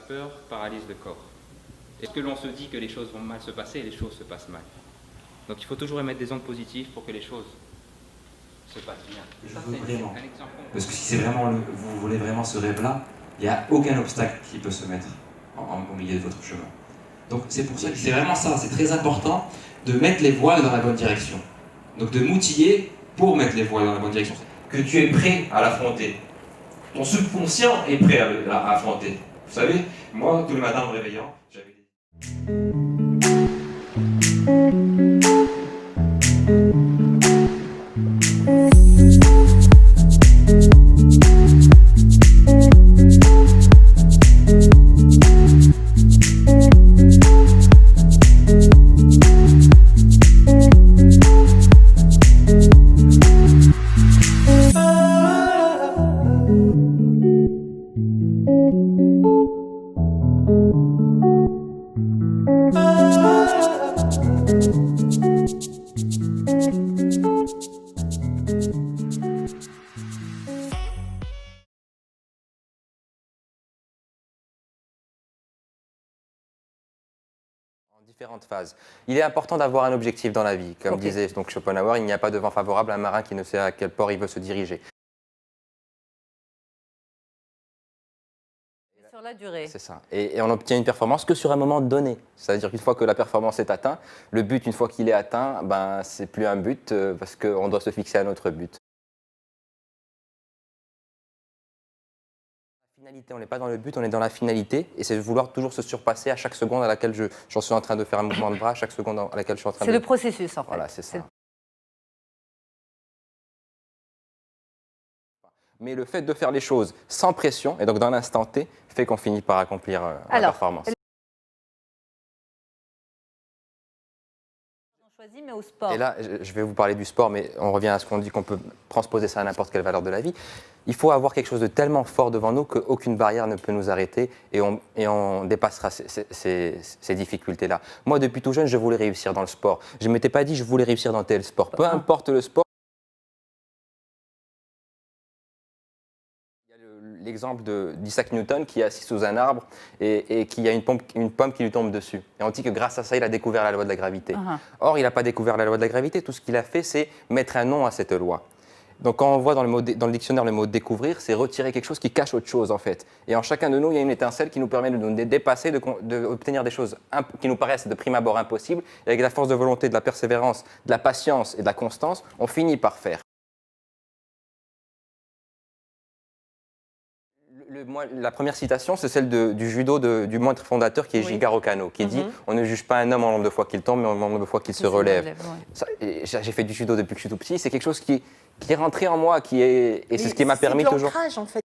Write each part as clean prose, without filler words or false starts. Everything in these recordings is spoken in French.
peur paralyse le corps. Est-ce que l'on se dit que les choses vont mal se passer et les choses se passent mal? Donc il faut toujours émettre des ondes positives pour que les choses se passent bien. Je veux vraiment. Parce que si c'est vraiment vous voulez vraiment ce rêve-là, il n'y a aucun obstacle qui peut se mettre au milieu de votre chemin. Donc c'est pour ça que c'est vraiment ça, c'est très important de mettre les voiles dans la bonne direction. Donc de m'outiller pour mettre les voiles dans la bonne direction. Que tu es prêt à l'affronter. Ton subconscient est prêt à affronter. Vous savez, moi, tous les matins en me réveillant, j'avais des... Différentes phases. Il est important d'avoir un objectif dans la vie. Comme disait donc Schopenhauer, il n'y a pas de vent favorable à un marin qui ne sait à quel port il veut se diriger. Sur la durée. C'est ça. Et on obtient une performance que sur un moment donné. C'est-à-dire qu'une fois que la performance est atteinte, le but, une fois qu'il est atteint, ben, c'est plus un but parce qu'on doit se fixer un autre but. On n'est pas dans le but, on est dans la finalité, et c'est de vouloir toujours se surpasser à chaque seconde à laquelle j'en suis en train de faire un mouvement de bras, à chaque seconde à laquelle je suis en train de... C'est le processus, en fait. Voilà, c'est ça. Mais le fait de faire les choses sans pression, et donc dans l'instant T, fait qu'on finit par accomplir la performance. Mais au sport. Et là, je vais vous parler du sport, mais on revient à ce qu'on dit qu'on peut transposer ça à n'importe quelle valeur de la vie. Il faut avoir quelque chose de tellement fort devant nous qu'aucune barrière ne peut nous arrêter et on dépassera ces difficultés-là. Moi, depuis tout jeune, je voulais réussir dans le sport. Je ne m'étais pas dit je voulais réussir dans tel sport. Peu importe le sport. L'exemple d'Isaac Newton qui est assis sous un arbre et qui a une pomme qui lui tombe dessus. Et on dit que grâce à ça, il a découvert la loi de la gravité. Or, il n'a pas découvert la loi de la gravité. Tout ce qu'il a fait, c'est mettre un nom à cette loi. Donc, quand on voit dans le dictionnaire le mot découvrir, c'est retirer quelque chose qui cache autre chose, en fait. Et en chacun de nous, il y a une étincelle qui nous permet de nous dépasser, d'obtenir des choses qui nous paraissent de prime abord impossibles. Et avec la force de volonté, de la persévérance, de la patience et de la constance, on finit par faire. La première citation, c'est celle du judo du moine fondateur qui est Jigaro Kano, qui dit « On ne juge pas un homme en nombre de fois qu'il tombe, mais en nombre de fois qu'il se relève ». J'ai fait du judo depuis que je suis tout petit, c'est quelque chose qui est rentré en moi, et c'est ce qui m'a permis toujours… En fait.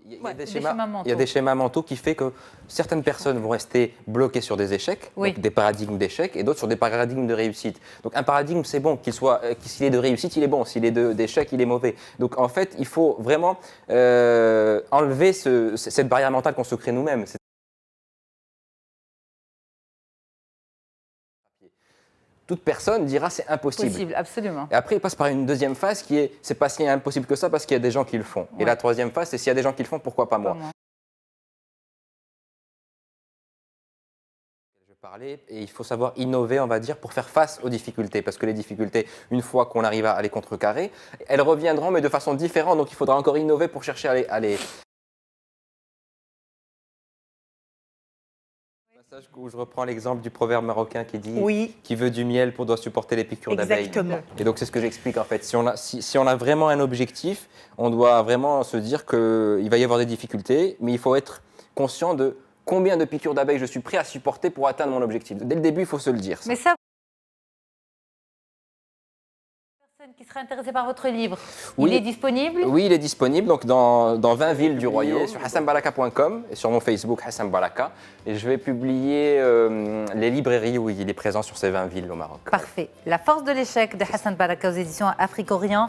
Il y a des schémas mentaux qui font que certaines personnes vont rester bloquées sur des échecs, donc des paradigmes d'échecs, et d'autres sur des paradigmes de réussite. Donc un paradigme, c'est bon, s'il est de réussite, il est bon, s'il est d'échec, il est mauvais. Donc en fait, il faut vraiment enlever cette barrière mentale qu'on se crée nous-mêmes. Toute personne dira c'est impossible. Possible, absolument. Et après, il passe par une deuxième phase qui est c'est pas si impossible que ça parce qu'il y a des gens qui le font. Et la troisième phase, c'est s'il y a des gens qui le font, pourquoi pas moi. Je parlais et il faut savoir innover, on va dire, pour faire face aux difficultés. Parce que les difficultés, une fois qu'on arrive à les contrecarrer, elles reviendront, mais de façon différente. Donc il faudra encore innover pour chercher à les où je reprends l'exemple du proverbe marocain qui dit qui veut du miel doit supporter les piqûres d'abeilles. Exactement. Et donc c'est ce que j'explique en fait. Si on a vraiment un objectif, on doit vraiment se dire qu'il va y avoir des difficultés, mais il faut être conscient de combien de piqûres d'abeilles je suis prêt à supporter pour atteindre mon objectif. Dès le début, il faut se le dire. Ça. Mais ça, qui serait intéressé par votre livre, il est disponible? Oui, il est disponible donc dans 20 villes du royaume, sur hassanbalaka.com et sur mon Facebook Hassan Balaka. Et je vais publier les librairies où il est présent sur ces 20 villes au Maroc. Parfait. La force de l'échec de Hassan Balaka aux éditions Afrique-Orient.